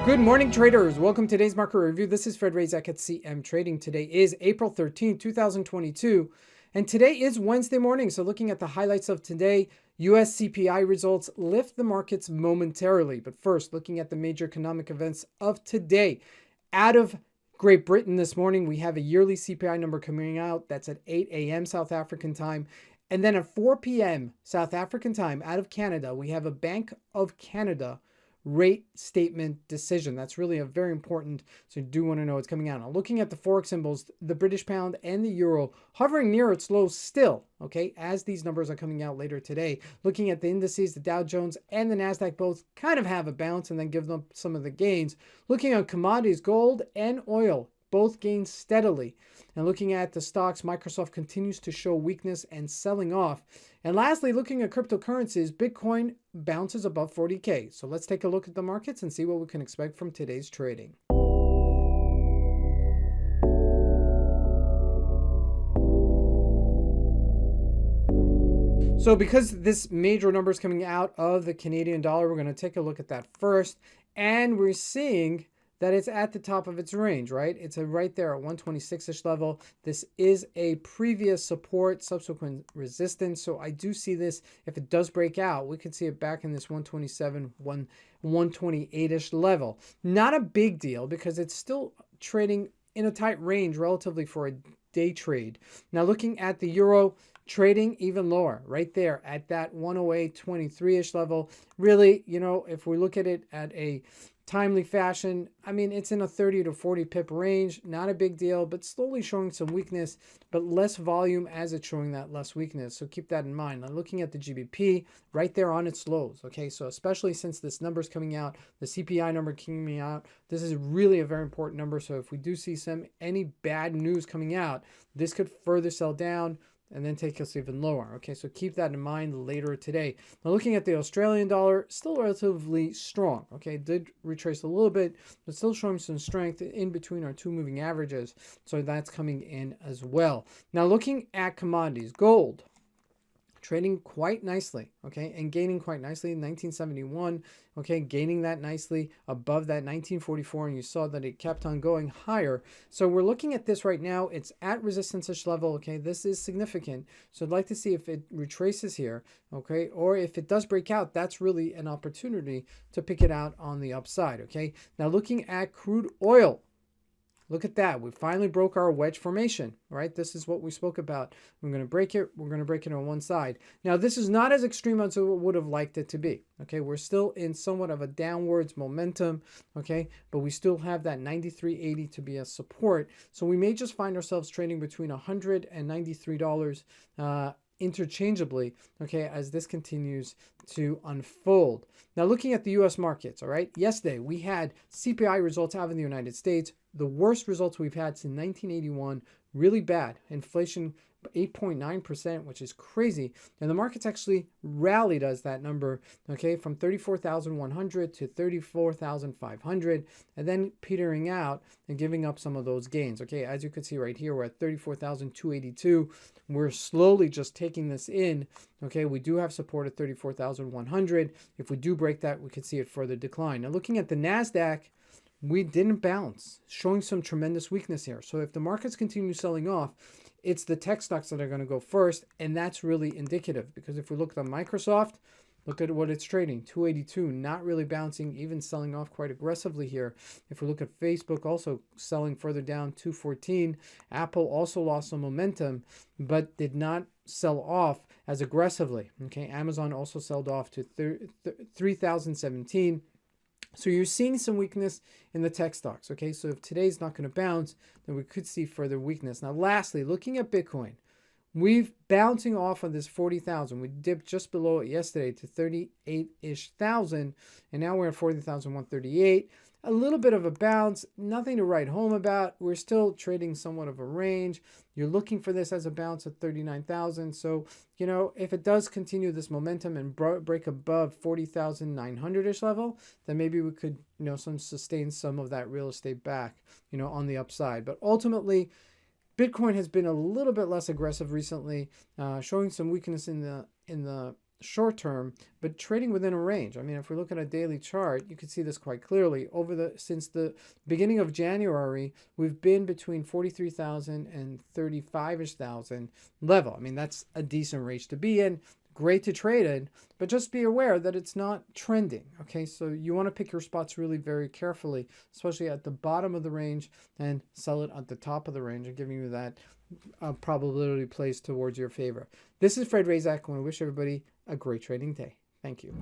Good morning, traders. Welcome to today's market review. This is Fred Razak at CMTrading. Today is April 13, 2022, and today is Wednesday morning. So looking at the highlights of today, U.S. CPI results lift the markets momentarily. But first, looking at the major economic events of today. Out of Great Britain this morning, we have a yearly CPI number coming out. That's at 8 a.m. South African time. And then at 4 p.m. South African time, out of Canada, we have a Bank of Canada rate statement decision. That's really a very important, so you do want to know what's coming out. Now, looking at the Forex symbols, the British pound and the euro hovering near its lows still, okay, as these numbers are coming out later today. Looking at the indices, the Dow Jones and the NASDAQ both kind of have a bounce and then give them some of the gains. Looking at commodities, gold and oil both gain steadily. And looking at the stocks, Microsoft continues to show weakness and selling off. And lastly, looking at cryptocurrencies, Bitcoin bounces above 40K. So let's take a look at the markets and see what we can expect from today's trading. So because this major number is coming out of the Canadian dollar, we're going to take a look at that first. And we're seeing that it's at the top of its range, right? It's right there at 126-ish level. This is a previous support, subsequent resistance. So I do see this, if it does break out, we could see it back in this 127, 128-ish level. Not a big deal because it's still trading in a tight range relatively for a day trade. Now looking at the euro, trading even lower right there at that 108.23-ish level. Really, you know, if we look at it at a timely fashion, I mean, it's in a 30 to 40 pip range, not a big deal, but slowly showing some weakness, but less volume as it's showing that less weakness. So keep that in mind. Now looking at the GBP, right there on its lows. Okay, so especially since this number's coming out, the CPI number coming out, this is really a very important number. So if we do see any bad news coming out, this could further sell down and then take us even lower. Okay, so keep that in mind later today. Now looking at the Australian dollar, still relatively strong. Okay, did retrace a little bit, but still showing some strength in between our two moving averages. So that's coming in as well. Now looking at commodities, gold trading quite nicely, okay, and gaining quite nicely in 1971, okay, gaining that nicely above that 1944, and you saw that it kept on going higher. So we're looking at this right now. It's at resistance-ish level, okay. This is significant, so I'd like to see if it retraces here, okay, or if it does break out, that's really an opportunity to pick it out on the upside, okay. Now looking at crude oil, look at that. We finally broke our wedge formation, right? This is what we spoke about. We're going to break it. We're going to break it on one side. Now, this is not as extreme as we would have liked it to be, okay? We're still in somewhat of a downwards momentum, okay? But we still have that 93.80 to be a support. So we may just find ourselves trading between $100 and $93 interchangeably, okay, as this continues to unfold. Now, looking at the U.S. markets, all right, yesterday we had CPI results out in the United States, the worst results we've had since 1981, really bad. Inflation 8.9%, which is crazy. And the markets actually rallied as that number, okay, from 34,100 to 34,500, and then petering out and giving up some of those gains, okay. As you can see right here, we're at 34,282. We're slowly just taking this in, okay. We do have support at 34,100. If we do break that, we could see it further decline. Now looking at the NASDAQ, we didn't bounce, showing some tremendous weakness here. So if the markets continue selling off, it's the tech stocks that are going to go first, and that's really indicative, because if we look at Microsoft, look at what it's trading, 282, not really bouncing, even selling off quite aggressively here. If we look at Facebook, also selling further down, 214. Apple also lost some momentum, but did not sell off as aggressively. Okay, Amazon also sold off to 3,017. So you're seeing some weakness in the tech stocks, okay? So if today's not going to bounce, then we could see further weakness. Now, lastly, looking at Bitcoin, we've bouncing off of this 40,000. We dipped just below it yesterday to 38-ish thousand, and now we're at 40,138. A little bit of a bounce, nothing to write home about. We're still trading somewhat of a range. You're looking for this as a bounce at 39,000. So, you know, if it does continue this momentum and break above 40,900-ish level, then maybe we could, you know, sustain some of that real estate back, you know, on the upside. But ultimately, Bitcoin has been a little bit less aggressive recently, showing some weakness in the short term, but trading within a range. I mean, if we look at a daily chart, you can see this quite clearly. Since the beginning of January, we've been between 43,000 and 35-ish thousand level. I mean, that's a decent range to be in. Great to trade in, but just be aware that it's not trending. Okay, so you want to pick your spots really very carefully, especially at the bottom of the range, and sell it at the top of the range, and giving you that probability plays towards your favor. This is Fred Razak, and I wish everybody a great trading day. Thank you.